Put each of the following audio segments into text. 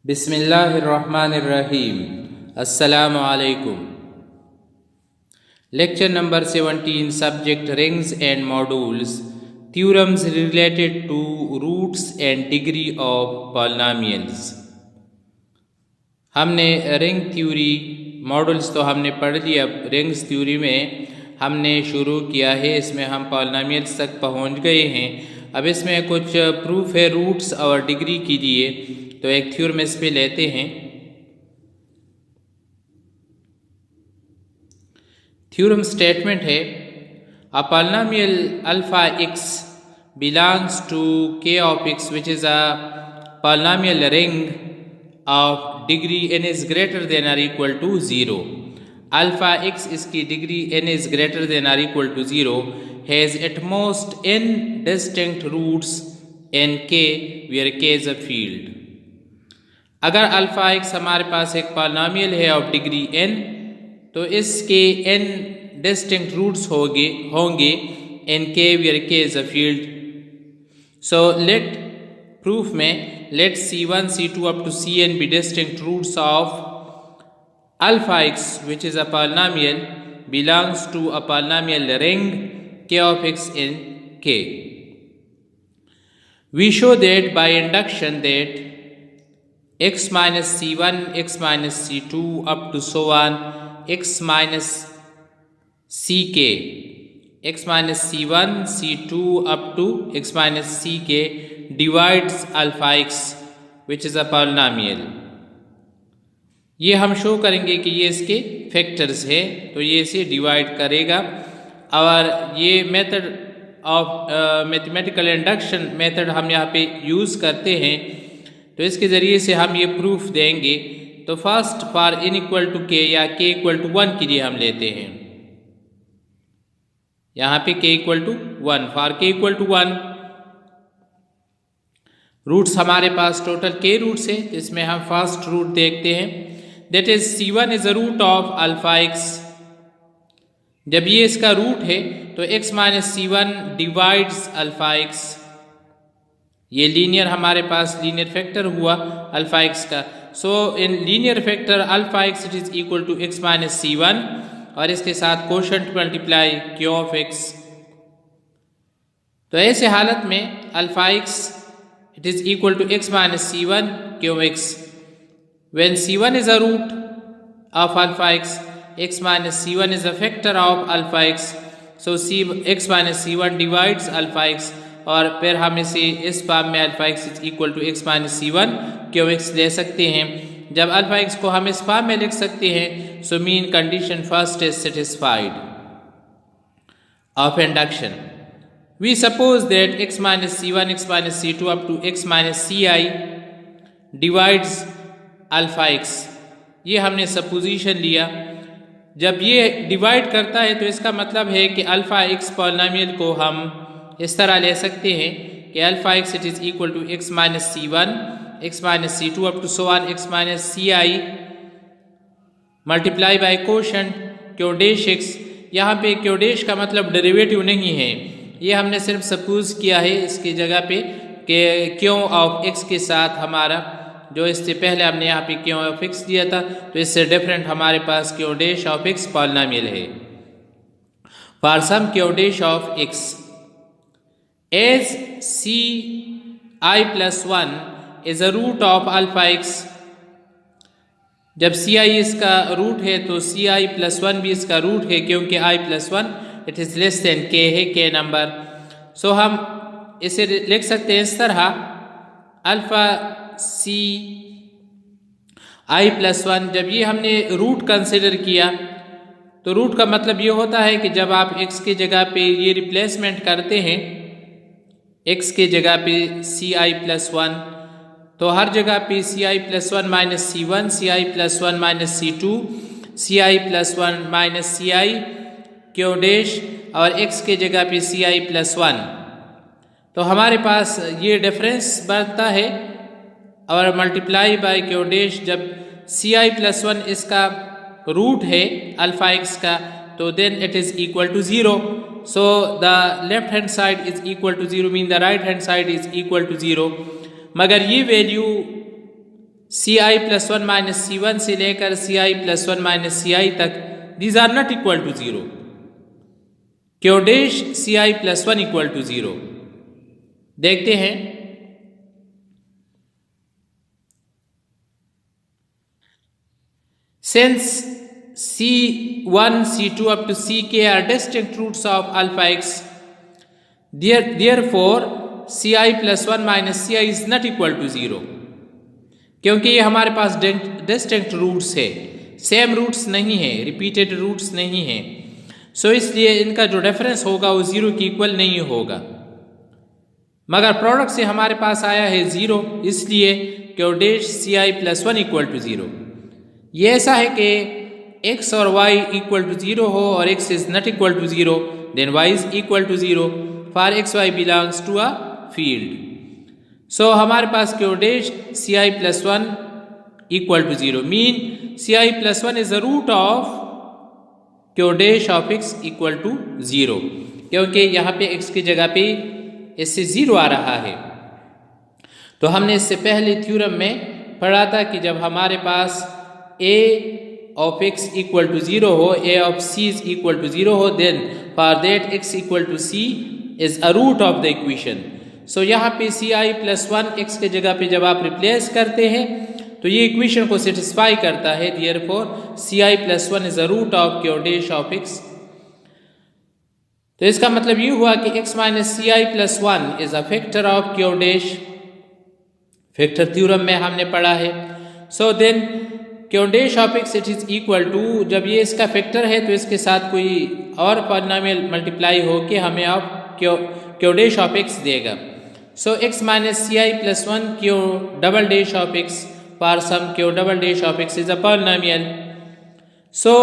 बिस्मिल्लाहिर्रहमानिर्रहीम। अस्सलामु अलैकुम। Lecture number 17, subject rings and modules, theorems related to roots and degree of polynomials. हमने ring theory modules तो हमने पढ़ लिया। अब रिंग्स थ्योरी में हमने शुरू किया है, इसमें हम पॉलिनोमियल्स तक पहुंच गए हैं। अब इसमें कुछ प्रूफ है रूट्स और डिग्री के लिए, तो एक थ्योरम इस पे लेते हैं। थ्योरम स्टेटमेंट है, a polynomial alpha x belongs to k of x which is a polynomial ring of degree n is greater than or equal to 0. Alpha x इसकी degree n is greater than or equal to 0 has at most n distinct roots in k where k is a field. अगर alpha x हमारे पास एक polynomial है of degree n, तो इसके n distinct roots होंगे in k where k is a field. So let proof में let c1 c2 up to cn be distinct roots of alpha x which is a polynomial belongs to a polynomial ring k of x in k. We show that by induction that x minus c1, x minus c2 up to so on x minus ck, x minus c1, c2 up to x minus ck divides alpha x which is a polynomial. ये हम show करेंगे कि ये इसके factors है, तो ये इसे डिवाइड करेगा। और ये method of mathematical induction method हम यहाँ पे यूज़ करते हैं, तो इसके ज़रिए से हम ये प्रूफ देंगे। तो first for n equal to k या k इक्वल टू 1 के लिए हम लेते हैं। यहाँ पे k equal to 1, for k equal to 1 roots हमारे पास टोटल k रूट्स है, इसमें हम फर्स्ट रूट देखते हैं, that is c1 is a root of alpha x। जब ये इसका रूट है तो x minus c1 divides alpha x। ये लीनियर हमारे पास लीनियर फैक्टर हुआ अल्फा x का। So in linear factor alpha x it is equal to x minus c1 और इसके साथ quotient multiply q of x। तो ऐसे हालत में alpha x it is equal to x minus c1 q x। When c1 is a root of alpha x minus c1 is a factor of alpha x। So x minus c1 divides alpha x, और फिर हम इसे इस form में alpha x is equal to x minus c1 q x ले सकते हैं। जब अल्फा x को हम इस फॉर्म में लिख सकते हैं, so mean condition first is satisfied of induction. We suppose that x minus c1 x minus c2 up to x minus ci divides alpha x। ये हमने सपोजिशन लिया। जब ये डिवाइड करता है तो इसका मतलब है कि अल्फा x पॉलिनोमियल को हम इस तरह ले सकते हैं कि alpha x it is equal to x minus c1 x minus c2 up to so on x minus ci multiply by quotient q dash x। यहाँ पे q डैश का मतलब डेरिवेटिव नहीं है, ये हमने सिर्फ सपोज किया है इसकी जगह पे कि q ऑफ x के साथ हमारा जो इससे पहले हमने यहाँ पे q ऑफ x दिया था, तो इससे डिफरेंट हमारे पास q dash of x polynomial है। For some q dash of x as ci plus 1 is a root of alpha x। जब ci इसका रूट है तो ci plus 1 भी इसका रूट है, क्योंकि i plus 1 it is less then k है, k नंबर। सो हम इसे लिख सकते हैं इस तरह, अल्फा ci plus 1। जब ये हमने रूट कंसिडर किया तो रूट का मतलब ये होता है कि जब आप x की जगह पे ये रिप्लेसमेंट करते हैं, x के जगह पे ci प्लस 1, तो हर जगह पे ci plus 1 minus c1, ci plus 1 minus c2, ci plus 1 minus ci q dash और x के जगह पे ci प्लस 1। तो हमारे पास ये डिफरेंस बनता है और मल्टीप्लाई बाय q डैश। जब ci प्लस 1 इसका रूट है अल्फा x का, तो then it is equal to 0। So the left hand side is equal to 0 mean the right hand side is equal to 0। मगर ये वैल्यू सी आई plus one minus सी one से लेकर c I plus one minus C i तक, these are not equal to zero. Q dash C I plus one equal to zero. देखते हैं, since C1, C2 up to Ck are distinct roots of alpha x, therefore Ci plus 1 minus Ci is not equal to 0, क्योंकि ये हमारे पास distinct roots है, same roots नहीं है, repeated roots नहीं है। सो इसलिए इनका जो डिफरेंस होगा वो 0 की इक्वल नहीं होगा। मगर प्रोडक्ट से हमारे पास आया है 0, इसलिए q dash C I plus one equal to 0। ये ऐसा है कि x और y इक्वल टू 0 हो और x is not equal to 0, then y is equal to 0 for x y belongs to a field. सो हमारे पास Q dash C I plus one equal to 0 mean C I plus one is the root of Q dash of x equal to 0, क्योंकि यहाँ पे x की जगह पे इससे 0 आ रहा है। तो हमने इससे पहले थ्योरम में पढ़ा था कि जब हमारे पास a of x equal to 0 हो, a of c is equal to 0 हो, then for that x equal to c is a root of the equation. So यहाँ पे ci plus 1 x के जगह पे जब आप रिप्लेस करते हैं तो ये इक्वेशन को सेटिस्फाई करता है, therefore ci plus 1 is a root of q dash of x. तो इसका मतलब ये हुआ कि x minus ci plus 1 is a factor of q dash, factor theorem में हमने पढ़ा है। So then q dash of x it is equal to, जब ये इसका फैक्टर है तो इसके साथ कोई और पॉलिनोमियल मल्टीप्लाई हो के हमें अब क्यू डैश ऑफ एक्स देगा। So X minus C I plus one Q double dash of X for some Q double dash of X is a polynomial. So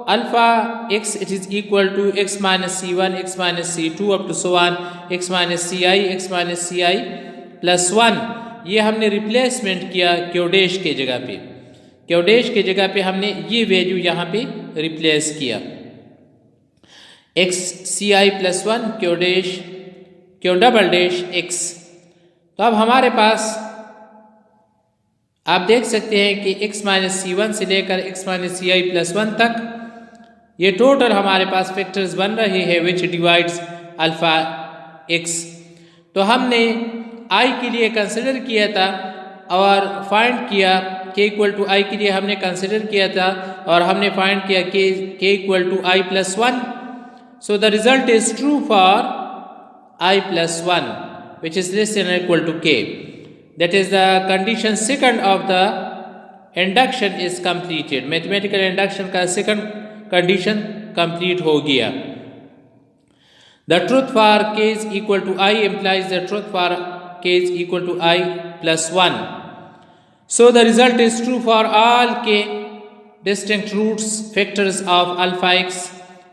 alpha X it is equal to X minus C one, X minus C two up to so one, X minus C I, X minus C I plus one. ये हमने replacement किया Q dash के जगह पे, Q dash के जगह पे हमने ये वैल्यू यहाँ पे रिप्लेस किया, एक्स सी आई plus one Q dash Q double dash X. तो अब हमारे पास आप देख सकते हैं कि एक्स माइनस सी वन से लेकर एक्स माइनस सी आई प्लस वन तक ये टोटल हमारे पास फैक्टर्स बन रहे हैं विच डिवाइड्स अल्फा एक्स। तो हमने आई के लिए कंसिडर किया था और फाइंड किया k इक्वल टू आई के लिए हमने कंसिडर किया था और हमने फाइंड किया k equal to i plus one. So the result is true for i plus one which is less than equal to k, that is the condition second of the induction is completed. Mathematical induction का second condition complete हो गया। The truth for k is equal to i implies the truth for k is equal to I plus 1. So the result is true for all k distinct roots factors of alpha x,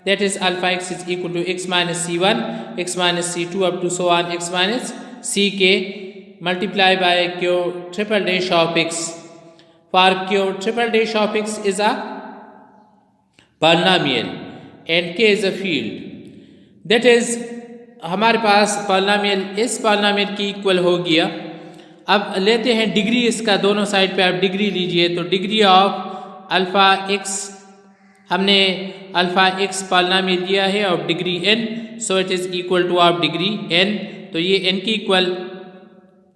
that is alpha x is equal to x minus c1, x minus c2 up to so on x minus ck multiply by q triple dash of x. For q triple dash of x is a polynomial and k is a field, that is हमारे पास polynomial इस polynomial की equal हो गया। अब लेते हैं degree इसका, दोनों साइड पे आप डिग्री लीजिए। तो डिग्री ऑफ अल्फ़ा एक्स, हमने अल्फ़ा एक्स पॉलिनोमियल लिया है और degree n, so it is equal to of degree n। तो ये n की equal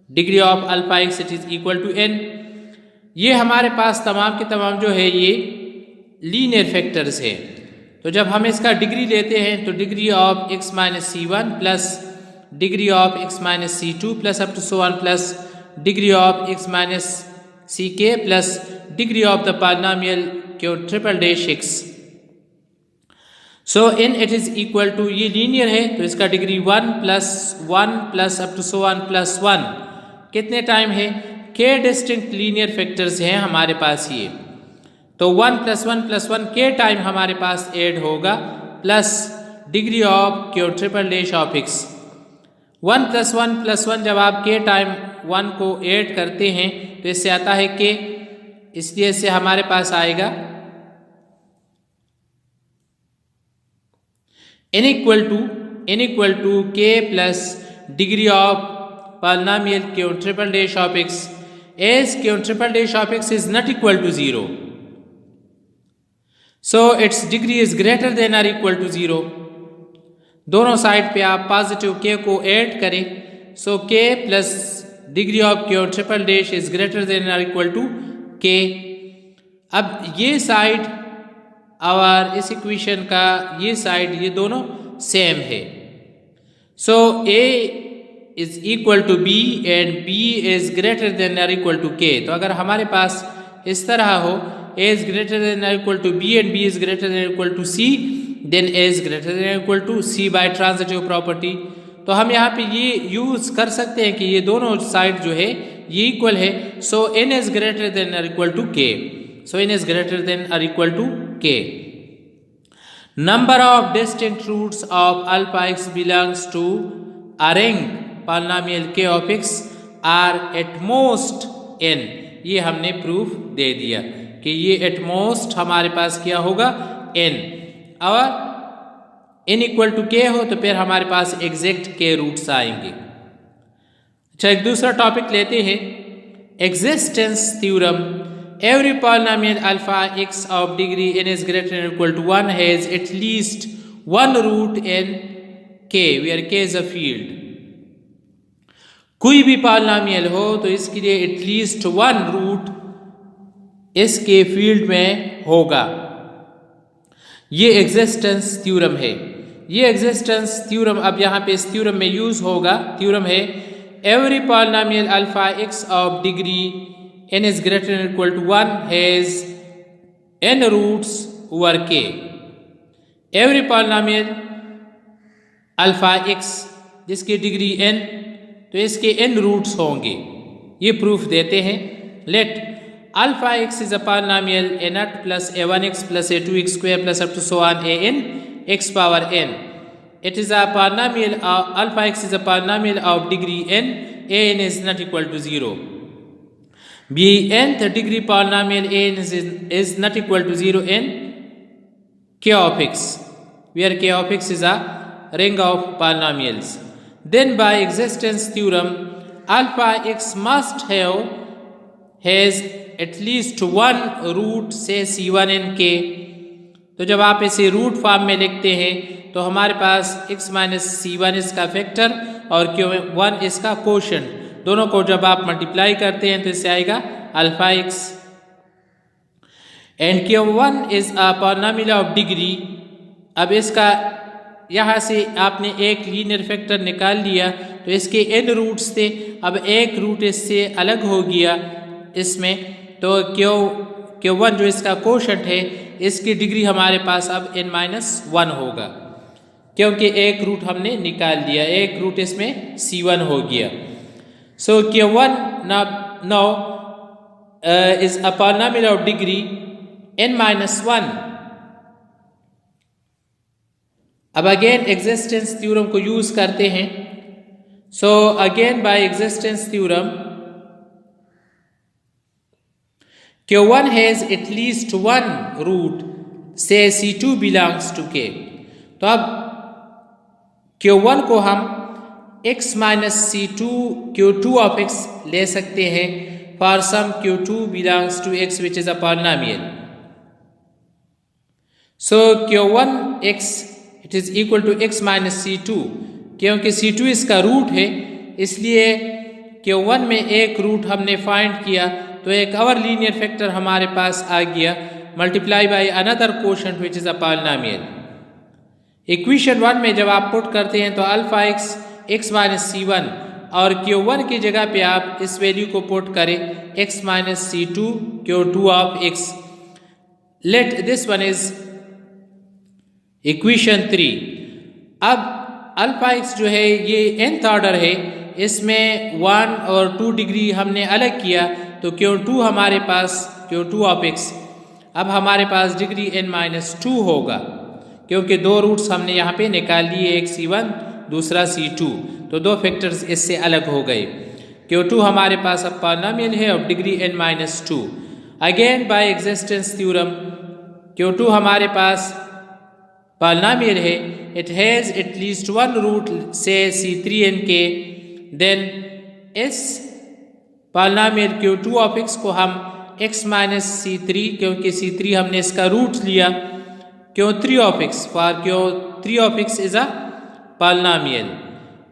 degree of alpha x it is equal to n। ये हमारे पास तमाम के तमाम जो है ये लीनियर फैक्टर्स है। तो जब हम इसका डिग्री लेते हैं तो degree of x minus C one plus degree of x minus C two plus up to so one plus degree of x minus C K plus degree of the polynomial Q triple dash x। So in it is equal to, ये linear है तो इसका degree 1 plus up to so one plus 1 कितने time है, k distinct linear factors हैं हमारे पास ये। तो 1 प्लस 1 के टाइम हमारे पास ऐड होगा plus degree of Q triple dash of x. 1 plus 1 जब आप के टाइम 1 को ऐड करते हैं तो इससे आता है के, इसलिए इससे हमारे पास आएगा n इक्वल टू के plus degree of polynomial Q triple dash of x as q triple dash of x is not equal to 0. So its degree is greater than or equal to 0. दोनों side पे आप positive k को add करें. So k plus degree of q triple dash is greater than or equal to k. अब ये side और इस equation का ये साइड ये दोनों सेम है. So a is equal to b and b is greater than or equal to k. तो अगर हमारे पास इस तरह हो a is greater than or equal to b and b is greater than or equal to c, then a is greater than or equal to c by transitive property. तो हम यहाँ पे ये यूज कर सकते हैं कि ये दोनों साइड जो है ये इक्वल है. So n is greater than or equal to k. So n is greater than or equal to k. Number of distinct roots of alpha x belongs to a ring polynomial k of x are at most n. ये हमने proof दे दिया कि ये at most हमारे पास क्या होगा n. और n equal to k हो तो फिर हमारे पास एग्जैक्ट k रूट्स आएंगे. अच्छा, एक दूसरा टॉपिक लेते हैं existence theorem. Every polynomial alpha x of degree n is greater than or equal to 1 has at least one root in k, where k is a field. कोई भी polynomial हो तो इसके लिए एटलीस्ट वन रूट इसके field में होगा. ये एग्जिस्टेंस थ्योरम है. ये एग्जिस्टेंस थ्योरम अब यहाँ पे इस थ्योरम में यूज होगा. थ्योरम है every polynomial alpha x of degree n is greater than or equal to 1 has n roots over k. Every polynomial alpha x जिसकी डिग्री n तो इसके n रूट्स होंगे. ये प्रूफ देते हैं. Let alpha x is a polynomial a naught plus a1x plus a2x square plus up to so on a n x power n. It is a polynomial alpha x is a polynomial of degree n. a n is not equal to 0. b nth degree polynomial a n is not equal to 0 in k of x, where k of x is a ring of polynomials. Then by existence theorem alpha x must has at least one root say c1 in k. तो जब आप इसे root form में लिखते हैं तो हमारे पास x minus c1 इसका फैक्टर और q1 इसका कोशेंट, दोनों को जब आप मल्टीप्लाई करते हैं तो इससे आएगा alpha x. And q1 is a polynomial of degree. अब इसका यहाँ से आपने एक लीनियर फैक्टर निकाल लिया तो इसके n रूट्स थे. अब एक रूट इससे अलग हो गया इसमें, तो q1 जो इसका कोशेंट है इसकी डिग्री हमारे पास अब n-1 होगा, क्योंकि एक रूट हमने निकाल दिया, एक रूट इसमें c1 हो गया. So q1 now is a polynomial of degree n-1. अब अगेन एग्जिस्टेंस थ्योरम को यूज करते हैं. So again by existence theorem q1 has at least one root say c2 belongs to k. तो अब q1 को हम x minus c2 q2 of x ले सकते हैं for some q2 belongs to x which is a polynomial. So q1 x it is equal to x minus c2. क्योंकि c2 इसका root है इसलिए q1 में एक रूट हमने फाइंड किया तो एक और लीनियर फैक्टर हमारे पास आ गया multiply by another quotient which is a polynomial. Equation 1 में जब आप पुट करते हैं तो alpha x x minus c1 और q1 की जगह पे आप इस वैल्यू को पुट करें x minus c2 q2 of x. Let this one is equation 3. अब अल्फा x जो है ये nth ऑर्डर है, इसमें 1 और 2 डिग्री हमने अलग किया तो q2 हमारे पास q2 ऑफ x अब हमारे पास डिग्री n-2 होगा, क्योंकि दो रूट्स हमने यहाँ पे निकाल लिए, एक c1 दूसरा c2, तो दो फैक्टर्स इससे अलग हो गए. q2 हमारे पास अब पॉलिनोमियल है और degree n-2. Again by existence theorem q2 हमारे पास पॉलिनोमियल है, it has at least one root से c3 n k. Then s polynomial Q2 of x को हम x माइनस C3, क्योंकि C3 हमने इसका रूट लिया, Q3 of x for Q3 of x is a polynomial.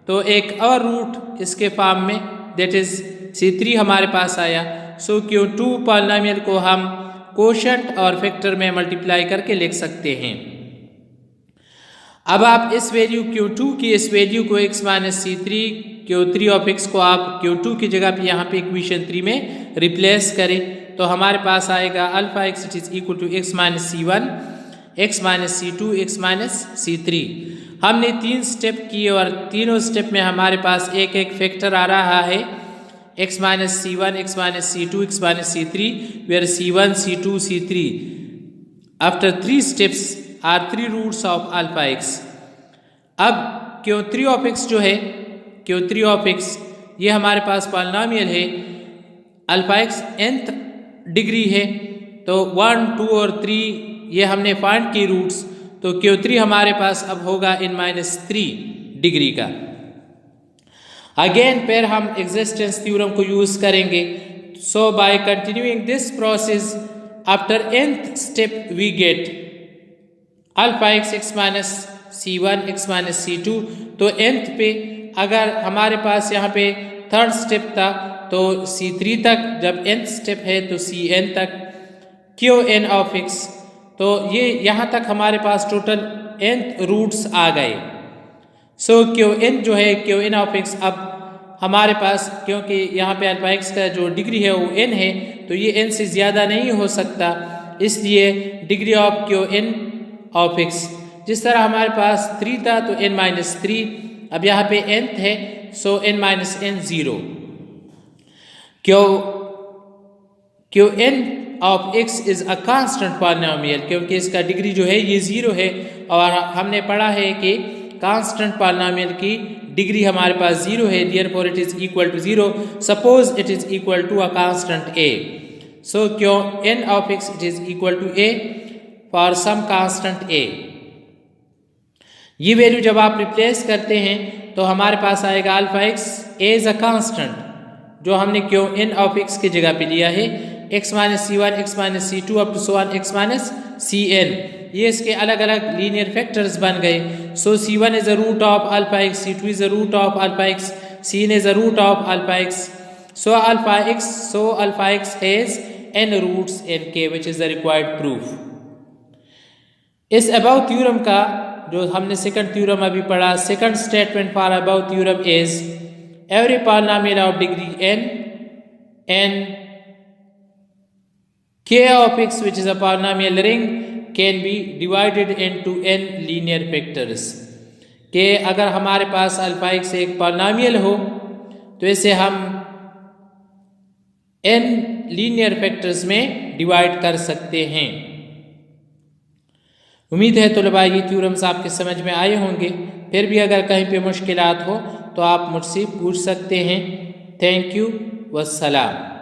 तो एक और रूट इसके फॉर्म में दैट इज C3 हमारे पास आया। सो Q2 पॉलिनोमियल को हम कोशेंट और फैक्टर में मल्टीप्लाई करके लिख सकते हैं। अब आप इस वैल्यू Q2 की इस वैल्यू को x minus C3 Q3 of x को आप Q2 की जगह पे यहाँ पे इक्वेशन 3 में रिप्लेस करें तो हमारे पास आएगा alpha x it is equal to x minus C1 x minus C2 x minus C3। हमने 3 स्टेप किए और तीनों स्टेप में हमारे पास एक एक फैक्टर आ रहा है, x minus C1 x minus C2 x minus C3 where C1 C2 C3 after 3 steps are 3 roots of alpha x। अब Q3 ऑफ x जो है Q3 ऑफ x ये हमारे पास पॉलिनोमियल है, अल्फा x nth डिग्री है, तो 1 2 और 3 ये हमने फाइंड की रूट्स, तो Q3 हमारे पास अब होगा n-3 डिग्री का। अगेन फिर हम एग्जिस्टेंस थ्योरम को यूज करेंगे। So by continuing this process after nth step we get alpha x minus C1 x minus C2। तो nth पे अगर हमारे पास यहाँ पे थर्ड स्टेप था तो C3 तक, जब nth स्टेप है तो Cn तक Qn ऑफ x, तो ये यहाँ तक हमारे पास टोटल nth रूट्स आ गए। सो Qn जो है Qn ऑफ x अब हमारे पास, क्योंकि यहाँ पे अल्फा x का जो डिग्री है वो n है, तो ये n से ज़्यादा नहीं हो सकता, इसलिए degree of Qn of x जिस तरह हमारे पास 3 था तो n-3, अब यहाँ पे nth है सो n-n 0। Qn of x is a constant polynomial, क्योंकि इसका डिग्री जो है ये 0 है और हमने पढ़ा है कि कांस्टेंट पॉलिनोमियल की डिग्री हमारे पास 0 है, therefore it is equal to 0 suppose it is equal to a constant a। So Qn of x it is equal to a for some constant a। ये वैल्यू जब आप रिप्लेस करते हैं तो हमारे पास आएगा alpha x as a constant जो हमने Qn ऑफ x की जगह पे लिया है, x minus C1 x minus C2 up to so on x minus Cn, ये इसके अलग अलग लीनियर फैक्टर्स बन गए। So C1 is a root of alpha x, C2 is a root of alpha x, Cn is a root of alpha x। So alpha x has n roots in K which is the required proof। इस above theorem का जो हमने second theorem अभी पढ़ा, second statement for above theorem is every polynomial of degree n K of x which is a polynomial ring can be divided into n linear factors। कि अगर हमारे पास alpha x एक polynomial हो तो इसे हम n लीनियर फैक्टर्स में divide कर सकते हैं। उम्मीद है तलबा ये थ्योरम्स आपके समझ में आए होंगे, फिर भी अगर कहीं पे मुश्किलात हो तो आप मुझसे पूछ सकते हैं। Thank you, वस्सलाम।